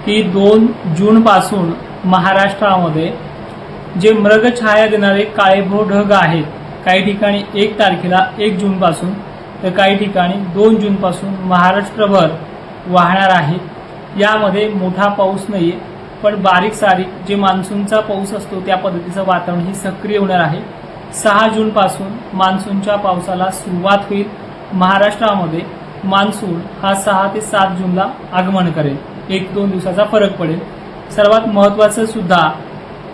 की 2 जून पासून महाराष्ट्रामध्ये जे मृगछाया देणारे काळेभोर ढग आहेत, काही ठिकाणी 1 तारखेला 1 जून पासून तर काही ठिकाणी 2 जून पासून महाराष्ट्रभर वाहणार आहे। यामध्ये मोठा पाऊस नाहीये, पण बारीक सारीक जे मान्सूनचा पाऊस असतो त्या पद्धतीचं वातावरण ही सक्रिय होणार आहे। 6 जून पासून मान्सूनच्या पावसाला सुरुवात होईल। महाराष्ट्रामध्ये मान्सून हा 6 ते 7 जूनला आगमन करेल, 1-2 दिवसाचा फरक पडेल। सर्वात महत्त्वाचं सुद्धा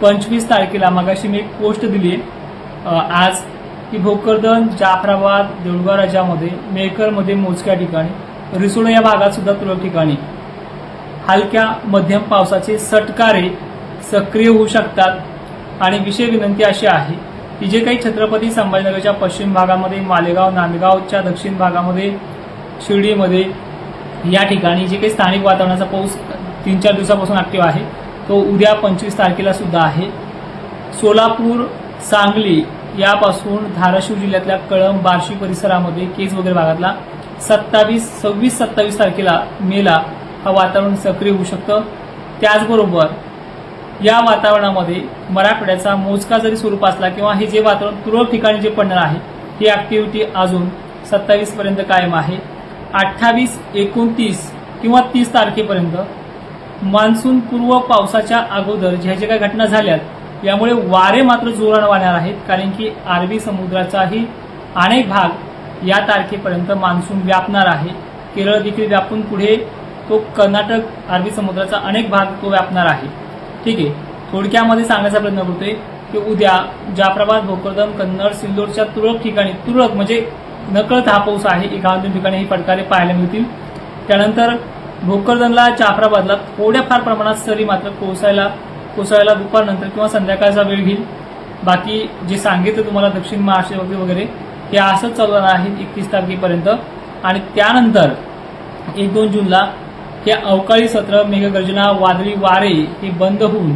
25 तारखेला मगाशी मी एक पोस्ट दिली आज की भोकरदन, जाफराबाद, देऊळगाव राजामध्ये, मेहकरमध्ये मोजक्या ठिकाणी, रिसोड या भागात सुद्धा तुरळक ठिकाणी हलक्या मध्यम पावसाचे सटकारे सक्रिय होऊ शकतात। आणि विशेष विनंती अशी आहे की जे काही छत्रपती संभाजीनगरच्या पश्चिम भागामध्ये, मालेगाव, नांदगावच्या दक्षिण भागामध्ये, शिर्डीमध्ये या ठिकाणी जे काही स्थानिक वातावरणाचा पाऊस 3-4 दिवसापासून ऍक्टिव्ह आहे तो उद्या 25 तारखेला सुद्धा आहे। सोलापूर, सांगली यापासून धाराशिव जिल्ह्यातल्या कळंब, बार्शी परिसरामध्ये, केज वगैरे भागातला 26-27 तारखेला मेला हा वातावरण सक्रिय होऊ शकतं। त्याचबरोबर या वातावरणामध्ये मराठवाड्याचा मोजका जरी स्वरूप असला किंवा हे जे वातावरण तुरळक ठिकाणी जे पडणार आहे ही ऍक्टिव्हिटी अजून 27 पर्यंत कायम आहे। 28, 29 किंवा 30 तारखेपर्यंत मान्सून पूर्व पावसाच्या अगोदर ज्या ज्या काही घटना झाल्यात यामुळे वारे मात्र जोराने वाहणार आहेत, कारण की अरबी समुद्राचाही अनेक भाग या तारखेपर्यंत मान्सून व्यापणार आहे। केरळ देखील व्यापून पुढे तो कर्नाटक, अरबी समुद्राचा अनेक भाग तो व्यापणार आहे। ठीक आहे, थोडक्यामध्ये सांगण्याचा प्रयत्न करतोय की उद्या जाफराबाद, भोकरदन, कन्नड, सिल्लोडच्या तुरळक ठिकाणी, तुरळक म्हणजे नकळत हा पाऊस आहे, 1-2 ठिकाणी ही फटकारे पाहायला मिळतील। त्यानंतर भोकरदनला, जाफराबादला थोड्याफार प्रमाणात सरी मात्र कोसळायला दुपारनंतर किंवा संध्याकाळचा वेळ घेईल। बाकी जे सांगितलं तुम्हाला दक्षिण महाराष्ट्र वगैरे हे असंच चालू राहणार आहे 31 तारखेपर्यंत। आणि त्यानंतर 1-2 जूनला हे अवकाळी सत्र, मेघगर्जना, वादळी वारे हे बंद होऊन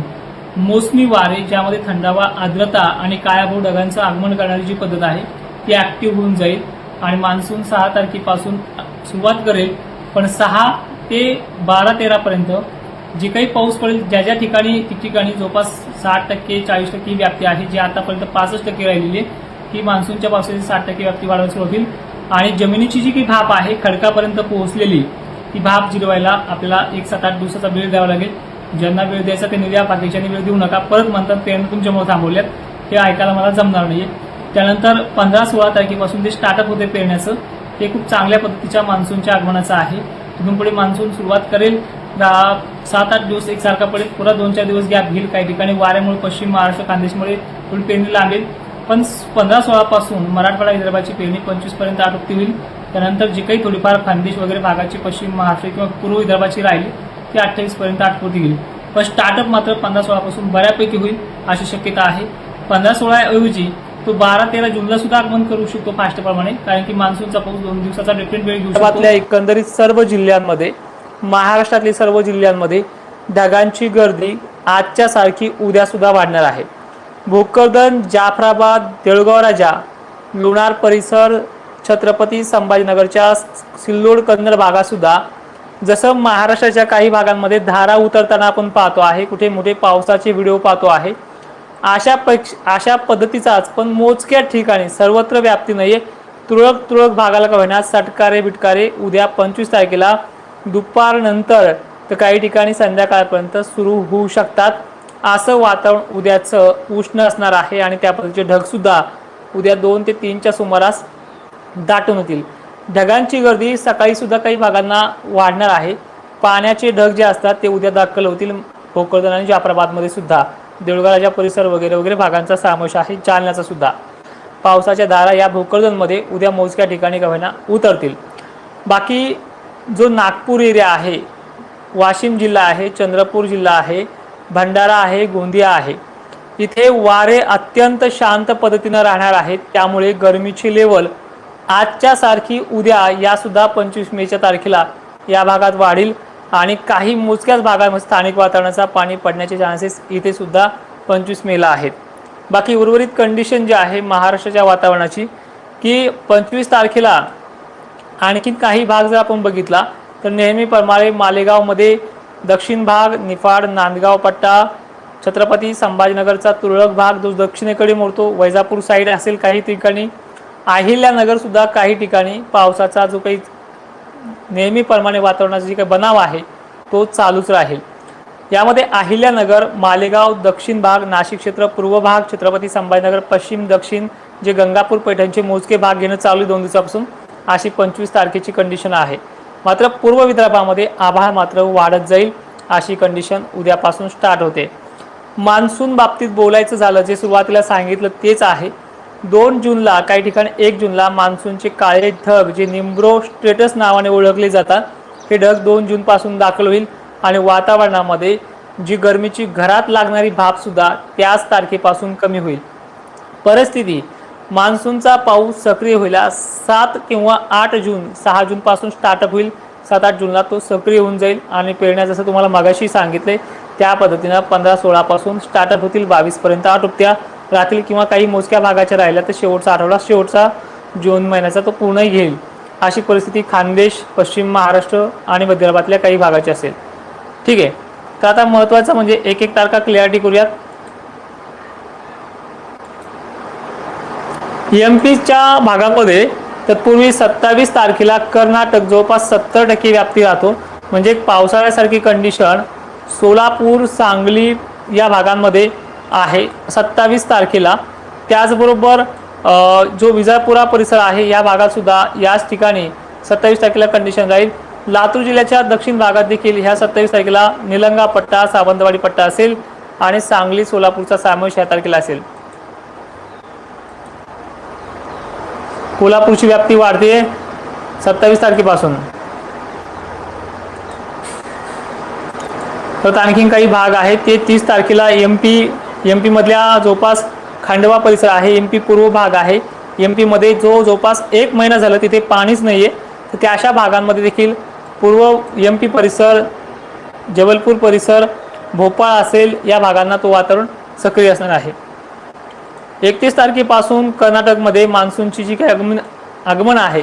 मोसमी वारे, ज्यामध्ये थंडावा, आर्द्रता आणि काळ्याभोर ढगांचं आगमन करणारी जी पद्धत आहे ती ऍक्टिव्ह होऊन जाईल आणि मान्सून 6 तारखेपासून सुरुवात करेल। पण 6 ते 12-13 पर्यंत जे काही पाऊस पडेल, ज्या ज्या ठिकाणी जवळपास 60%, 40% ही व्याप्ती आहे, जी आतापर्यंत 65% राहिलेली आहे, ही मान्सूनच्या पावसाची 60% व्याप्ती वाढवायला सुरुवात होईल। आणि जमिनीची जी काही भाप आहे खडकापर्यंत पोहोचलेली ती भाप जिरवायला आपल्याला 1-7-8 दिवसाचा वेळ द्यावा लागेल। ज्यांना वेळ द्यायचा त्यांनी द्या, बाकीच्यांनी वेळ देऊ नका। परत म्हणतात पेरणी तुमच्यामुळे थांबवल्यात, हे ऐकायला मला जमणार नाहीये। त्यानंतर 15-16 तारखेपासून जे स्टार्टअप होते पेरण्याचं ते खूप चांगल्या पद्धतीच्या मान्सूनच्या आगमनाचं आहे। तिथून पुढे मान्सून सुरुवात करेल, 7-8 दिवस एकसारखा पडेल, पुरा 2-4 दिवस गॅप घेईल। काही ठिकाणी वाऱ्यामुळे पश्चिम महाराष्ट्र, खानदेशमुळे थोडी पेरणी लांबेल, पण 15-16 पासून मराठवाडा, विदर्भाची पेरणी 25 पर्यंत आटोपती होईल। त्यानंतर जी काही थोडीफार खानदेश वगैरे भागाची, पश्चिम महाराष्ट्र किंवा पूर्व विदर्भाची राहिली ती 28 पर्यंत आटोपती होईल। पण स्टार्टअप मात्र 15-16 पासून बऱ्यापैकी होईल अशी शक्यता आहे। 15-16 ऐवजी तो 12-13 जूनला सुद्धा आगमन करू शकतो फास्ट प्रमाणे, कारण की मान्सूनचा पाऊस 2 दिवसाचा डिफरंट वेळ घेऊ शकतो। एकंदरीत सर्व जिल्ह्यांमध्ये, महाराष्ट्रातील सर्व जिल्ह्यांमध्ये ढगांची गर्दी आजच्या सारखी उद्या सुद्धा वाढणार आहे। भोकरदन, जाफराबाद, देऊळगाव राजा, लोणार परिसर, छत्रपती संभाजीनगरच्या सिल्लोड, कन्नड भागात सुद्धा जसं महाराष्ट्राच्या काही भागांमध्ये धारा उतरताना आपण पाहतो आहे, कुठे मोठे पावसाचे व्हिडिओ पाहतो आहे, अशा पद्धतीचाच पण मोजक्या ठिकाणी, सर्वत्र व्याप्ती नाहीये, तुरळक भागाला का होईना सटकारे बिटकारे उद्या 25 तारखेला दुपारनंतर तर काही ठिकाणी संध्याकाळपर्यंत सुरू होऊ शकतात। असं वातावरण उद्याचं उष्ण असणार आहे आणि त्या पद्धतीचे ढग सुद्धा उद्या 2 ते 3च्या सुमारास दाटून होतील। ढगांची गर्दी सकाळी सुद्धा काही भागांना वाढणार आहे। पाण्याचे ढग जे असतात ते उद्या दाखल होतील भोकरदन आणि जाफराबादमध्ये सुद्धा, देऊळगावच्या परिसर वगैरे भागांचा समावेश आहे। जालन्याचा सुद्धा पावसाच्या धारा या भोकरदनमध्ये उद्या मोजक्या ठिकाणी का होईना उतरतील। बाकी जो नागपूर एरिया आहे, वाशिम जिल्हा आहे, चंद्रपूर जिल्हा आहे, भंडारा आहे, गोंदिया आहे, इथे वारे अत्यंत शांत पद्धतीने राहणार आहेत। त्यामुळे गरमीची लेवल आजच्या सारखी उद्या या सुद्धा 25 मेच्या तारखेला या भागात वाढेल आणि काही मोजक्याच भागांमध्ये स्थानिक वातावरणाचा पाणी पडण्याचे चान्सेस इथे सुद्धा 25 मेला आहेत। बाकी उर्वरित कंडिशन जी आहे महाराष्ट्राच्या वातावरणाची की 25 तारखेला आणखी काही भाग जर आपण बघितला तर नेहमीप्रमाणे मालेगावमध्ये दक्षिण भाग निफाड नांदगाव पट्टा, छत्रपती संभाजीनगरचा तुरळक भाग जो दक्षिणेकडे मोडतो, वैजापूर साईड असेल काही ठिकाणी, अहिल्यानगर सुद्धा काही ठिकाणी पावसाचा जो काही नेहमीप्रमाणे वातावरणाचा जी काही बनाव आहे तो चालूच राहील। यामध्ये अहिल्यानगर, मालेगाव दक्षिण भाग, नाशिक क्षेत्र पूर्व भाग, छत्रपती संभाजीनगर पश्चिम दक्षिण जे गंगापूर पैठणचे मोजके भाग घेणं चालू 2 दिवसापासून, अशी 25 तारखेची कंडिशन आहे। मात्र पूर्व विदर्भामध्ये आभाळ मात्र वाढत जाईल, अशी कंडिशन उद्यापासून स्टार्ट होते। मान्सून बाबतीत बोलायचं झालं जे सुरुवातीला सांगितलं तेच आहे। 2 जूनला काही ठिकाणी 1 जूनला मान्सूनचे काळे ढग जे निम्ब्रो स्ट्रेटस नावाने ओळखले जातात हे ढग 2 जून पासून दाखल होईल आणि वातावरणामध्ये जी गरमीची घरात लागणारी भाप सुद्धा त्याच तारखेपासून कमी होईल। परिस्थिती मान्सूनचा पाऊस सक्रिय व्हायला 7 किंवा 8 जून 6 जून पासून स्टार्टअप होईल। 7-8 जूनला तो सक्रिय होऊन जाईल आणि पेरण्या जसं तुम्हाला मागाशी सांगितले त्या पद्धतीने 15-16 पासून स्टार्टअप होतील, 22 पर्यंत आटोपत्या राहतील किंवा काही मोजक्या भागाच्या राहिल्या तर शेवटचा आठवडा शेवटचा जून महिन्याचा तो पूर्ण घेईल। अशी परिस्थिती खानदेश, पश्चिम महाराष्ट्र आणि मध्य विदर्भातल्या काही भागाची असेल। ठीक आहे, तर आता महत्त्वाचं म्हणजे एक एक तारखा क्लिअरिटी करूयात। एमपीच्या भागामध्ये तत्पूर्वी 27 तारखेला कर्नाटक जवळपास 70% व्याप्ती राहतो, म्हणजे एक पावसाळ्यासारखी कंडिशन सोलापूर सांगली या भागांमध्ये आहे 27 तारखेला। त्याचबरोबर जो विजापुरा परिसर आहे या भागात सुद्धा याच ठिकाणी 27 तारखेला कंडिशन राहील। लातूर जिल्ह्याच्या दक्षिण भागात देखील ह्या 27 तारखेला निलंगा पट्टा, सावंतवाडी पट्टा असेल आणि सांगली सोलापूरचा समावेश या तारखेला असेल। कोल्हापूरची व्याप्ती वाढते 27 तारखेपासून। तर आणखीन काही भाग आहेत ते 30 तारखेला एमपी मधल्या जवळपास खंडवा परिसर आहे, एमपी पूर्व भाग आहे, एमपी मध्ये जो जवळपास 1 महिना झाला तिथे पाणीच नाहीये, तर त्या अशा भागांमध्ये देखील पूर्व एमपी परिसर, जबलपूर परिसर, भोपाळ असेल या भागांना तो वातावरण सक्रिय असणार आहे। 31 तारखेपासून कर्नाटकमध्ये मान्सूनची जी काही आगमन आहे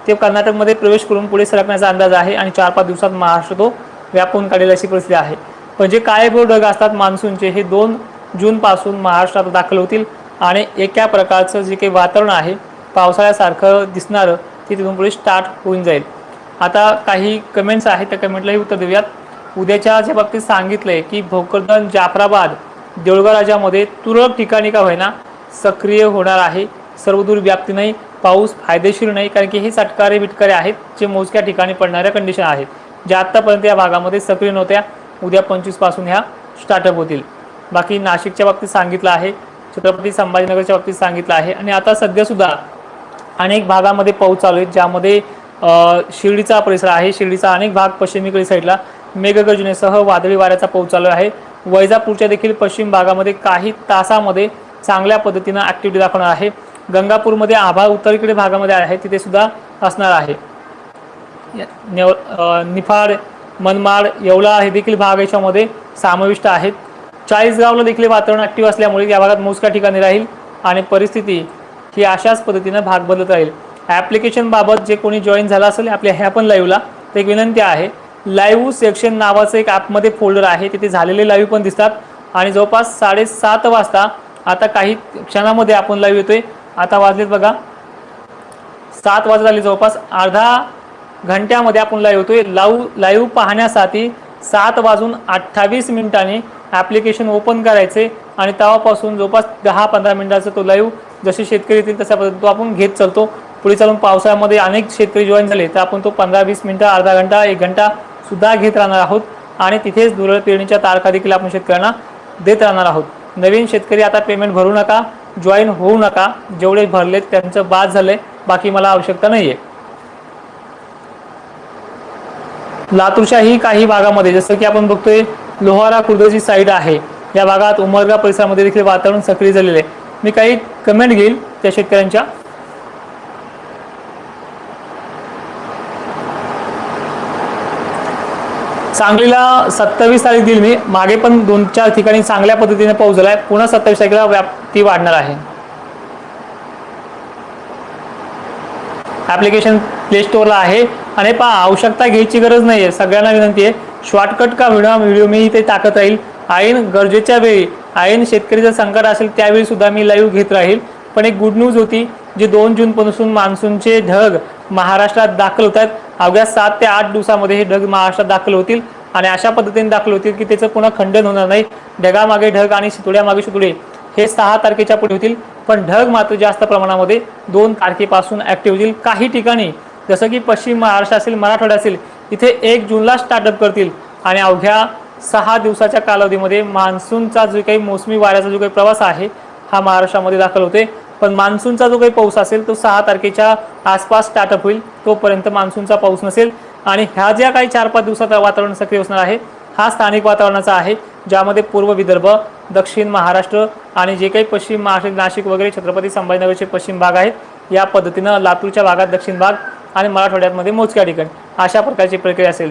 ते कर्नाटकमध्ये प्रवेश करून पुढे सरकण्याचा अंदाज आहे आणि 4-5 दिवसात महाराष्ट्र तो व्यापून काढेल अशी परिस्थिती आहे। पण जे काळेभोर ढग असतात मान्सूनचे हे 2 जून पासून महाराष्ट्रात दाखल होतील आणि एका प्रकारचं जे काही वातावरण आहे पावसाळ्यासारखं दिसणारं ते तिथून पुढे स्टार्ट होऊन जाईल। आता काही कमेंट्स आहेत त्या कमेंटलाही उत्तर देऊयात। उद्याच्या ज्या बाबतीत सांगितलंय की भोकरदन, जाफराबाद, देऊळगाव राजामध्ये तुरळक ठिकाणी का होईना सक्रिय होणार आहे, सर्वदूर व्याप्ती नाही, पाऊस फायदेशीर नाही, कारण की हे चटकारे बिटकारे आहेत जे मोजक्या ठिकाणी पडणाऱ्या कंडिशन आहेत ज्या आत्तापर्यंत या भागामध्ये सक्रिय नव्हत्या, उद्या 25 पासून ह्या स्टार्टअप होतील। बाकी नाशिकच्या बाबतीत सांगितलं आहे, छत्रपती संभाजीनगरच्या बाबतीत सांगितलं आहे आणि आता सध्या सुद्धा अनेक भागामध्ये पाऊस चालू आहे ज्यामध्ये शिर्डीचा परिसर आहे, शिर्डीचा अनेक भाग पश्चिमेकडील साईडला मेघगर्जनेसह वादळी वाऱ्याचा पाऊस चालू आहे। वैजापूरच्या देखील पश्चिम भागामध्ये काही तासामध्ये चांगल्या पद्धतीने ॲक्टिव्हिटी दाखवणार आहे। गंगापूरमध्ये आभाळ उत्तरेकडे भागामध्ये आहे तिथे सुद्धा असणार आहे। निफाड, मनमाड, येवला हे देखील भाग याच्यामध्ये समाविष्ट आहेत। चाळीसगावला देखील वातावरण ॲक्टिव्ह असल्यामुळे या भागात मोजक्या ठिकाणी राहील आणि परिस्थिती ही अशाच पद्धतीने भाग बदलत राहील। ॲप्लिकेशन बाबत जे कोणी जॉईन झाला असेल आपल्या ह्या पण लाईव्हला तर एक विनंती आहे, लाईव्ह सेक्शन नावाचं एक ॲपमध्ये फोल्डर आहे तिथे झालेले लाईव्ह पण दिसतात आणि जवळपास 7:30 वाजता आता काही क्षणामध्ये आपण लाईव्ह येतोय। आता वाजलेत बघा 7 वाजत आले, जवळपास अर्धा घंट्यामध्ये आपण लाईव्ह होतोय। लाईव्ह पाहण्यासाठी 7:28 ॲप्लिकेशन ओपन करायचे आणि तेव्हापासून जवळपास 10-15 मिनिटाचा तो लाईव्ह जसे शेतकरी येतील तशा पद्धतीने तो आपण घेत चालतो। पुढे चालून पावसाळ्यामध्ये अनेक शेतकरी जॉईन झाले तर आपण तो 15-20 मिनिटं, अर्धा घंटा, 1 घंटा सुद्धा घेत राहणार आहोत आणि तिथेच दुर्ळ पेरणीच्या तारखा देखील आपण शेतकऱ्यांना देत राहणार आहोत। नवीन शेतकरी आता पेमेंट भरू नका, जॉईन होऊ नका, जेवढे भरलेत त्यांचं बाद झालंय, बाकी मला आवश्यकता नाहीये। लातूरच्याही काही भागामध्ये जसं की आपण बघतोय लोहारा खुर्दची साईड आहे या भागात, उमरगा परिसरामध्ये देखील वातावरण सक्रिय झालेले आहे। मी काही कमेंट घेईल त्या शेतकऱ्यांच्या। सांगलीला 27 तारीख दिली मी, मागे पण 2-4 ठिकाणी चांगल्या पद्धतीने पाऊस झालाय, पुन्हा 27 तारखेला व्याप्ती वाढणार आहे। ॲप्लिकेशन प्ले स्टोअरला आहे आणि आवश्यकता घ्यायची गरज नाही आहे, सगळ्यांना विनंती आहे शॉर्टकट का व्हिडिओ मी इथे टाकत राहील. ऐन गरजेच्या वेळी ऐन शेतकरीचं संकट असेल त्यावेळी सुद्धा मी लाईव्ह घेत राहील. पण एक गुड न्यूज होती, जे 2 जूनपासून मान्सूनचे ढग महाराष्ट्रात दाखल होत आहेत. अवघ्या 7 ते 8 दिवसामध्ये हे ढग महाराष्ट्रात दाखल होतील आणि अशा पद्धतीने दाखल होतील की त्याचं पुन्हा खंडन होणार नाही. ढगामागे ढग आणि शितोड्यामागे शितोडे हे 6 तारखेच्या पुढे होतील, पण ढग मात्र जास्त प्रमाणामध्ये 2 तारखेपासून ऍक्टिव्ह होतील. काही ठिकाणी जसं की पश्चिम महाराष्ट्र असेल, मराठवाडा असेल, इथे 1 जूनला स्टार्टअप करतील आणि अवघ्या 6 दिवसाच्या कालावधीमध्ये मान्सूनचा जो काही मोसमी वाऱ्याचा जो काही प्रवास आहे हा महाराष्ट्रामध्ये दाखल होते. पण मान्सूनचा जो काही पाऊस असेल तो 6 तारखेच्या आसपास स्टार्टअप होईल. तोपर्यंत मान्सूनचा पाऊस नसेल आणि ह्या ज्या काही 4-5 दिवसात वातावरण सक्रिय असणार आहे हा स्थानिक वातावरणाचा आहे, ज्यामध्ये पूर्व विदर्भ, दक्षिण महाराष्ट्र आणि जे काही पश्चिम महाराष्ट्र, नाशिक वगैरे छत्रपती संभाजीनगरचे पश्चिम भाग आहेत, या पद्धतीनं लातूरच्या भागात दक्षिण भाग आणि मराठवाड्यामध्ये मोजक्या ठिकाणी अशा प्रकारची प्रक्रिया असेल.